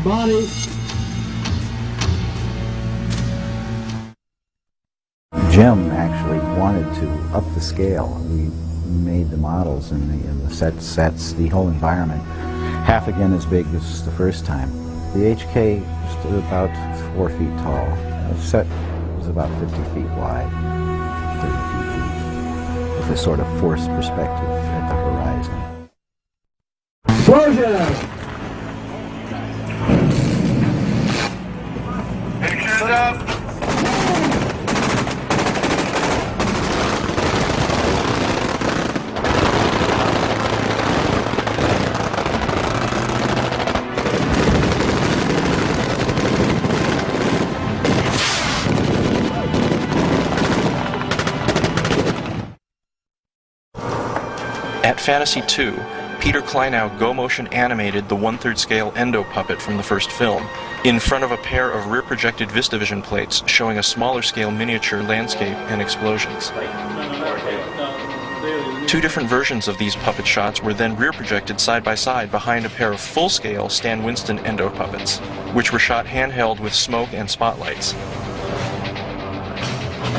Stand body. Jim actually wanted to up the scale. We made the models and the sets, the whole environment, half again as big as the first time. The HK stood about 4 feet tall. The set was about 50 feet wide, 30 feet deep, with a sort of forced perspective at the horizon. Explosion! Pictures up! At Fantasy 2, Peter Kleinow go-motion animated the 1/3 scale endo puppet from the first film in front of a pair of rear-projected VistaVision plates showing a smaller scale miniature landscape and explosions. 2 different versions of these puppet shots were then rear-projected side by side behind a pair of full-scale Stan Winston endo puppets, which were shot handheld with smoke and spotlights.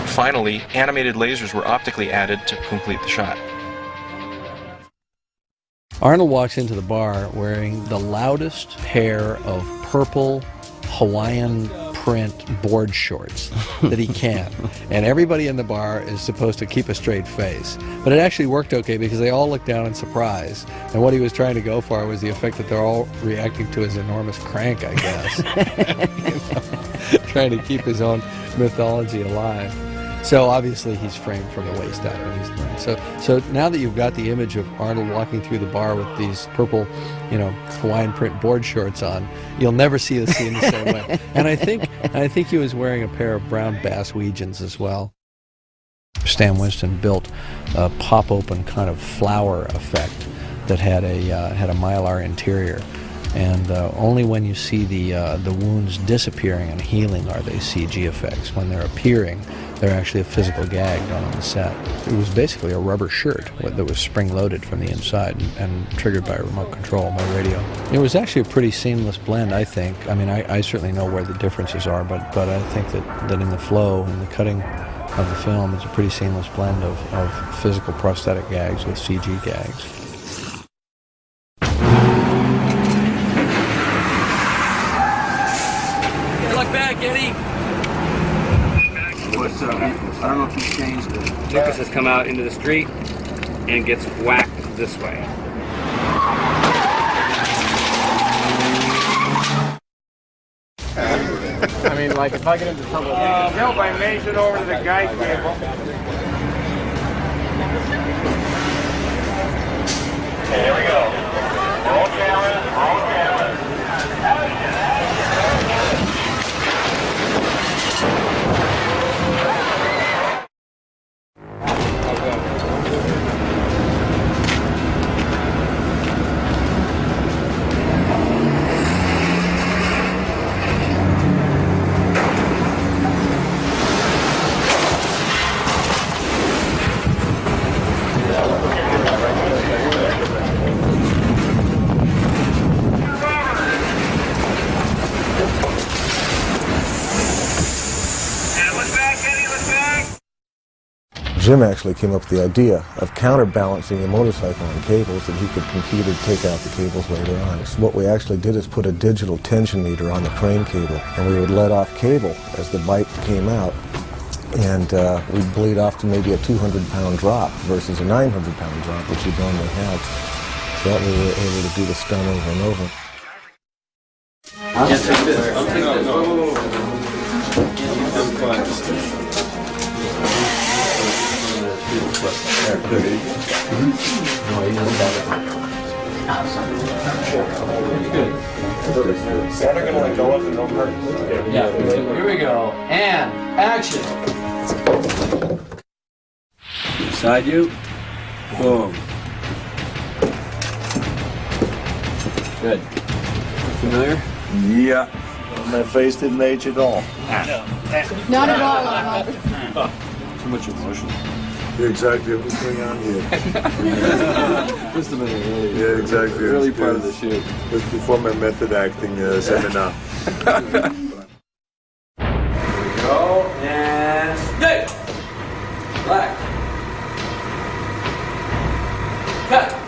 Finally, animated lasers were optically added to complete the shot. Arnold walks into the bar wearing the loudest pair of purple Hawaiian print board shorts that he can. And everybody in the bar is supposed to keep a straight face. But it actually worked okay because they all looked down in surprise. And what he was trying to go for was the effect that they're all reacting to his enormous crank, I guess. Trying to keep his own mythology alive. So obviously he's framed from the waist up. And so now that you've got the image of Arnold walking through the bar with these purple, Hawaiian print board shorts on, you'll never see the scene the same way. And I think he was wearing a pair of brown Basswegians as well. Stan Winston built a pop-open kind of flower effect that had a mylar interior. And only when you see the wounds disappearing and healing are they CG effects. When they're appearing, they're actually a physical gag done on the set. It was basically a rubber shirt that was spring-loaded from the inside and triggered by remote control by radio. It was actually a pretty seamless blend, I think. I mean, I certainly know where the differences are, but I think that in the flow and the cutting of the film, it's a pretty seamless blend of physical prosthetic gags with CG gags. Look back, Eddie. What's up? I don't know if he's changed it. Lucas has come out into the street and gets whacked this way. I mean, like, if I get into trouble... Nope, I measured over to the guy cable. Okay, here we go. Roll camera, roll camera. Jim actually came up with the idea of counterbalancing the motorcycle on cables that he could computer take out the cables later on. So what we actually did is put a digital tension meter on the crane cable, and we would let off cable as the bike came out, and we'd bleed off to maybe a 200-pound drop versus a 900-pound drop, which you'd normally have. So that way we were able to do the stunt over and over. Yes, take this. I'll take this. They're gonna like go up and no hurt. Yeah, here we go. And action. Beside you. Boom. Good. Familiar? Yeah. My face didn't age at all. Not at all. Too much emotion. Exactly what was going on here. Must have been a really, Yeah, exactly. early It was part of good. the shoot. It was before my method acting seminar. Go and stick. Black. Cut.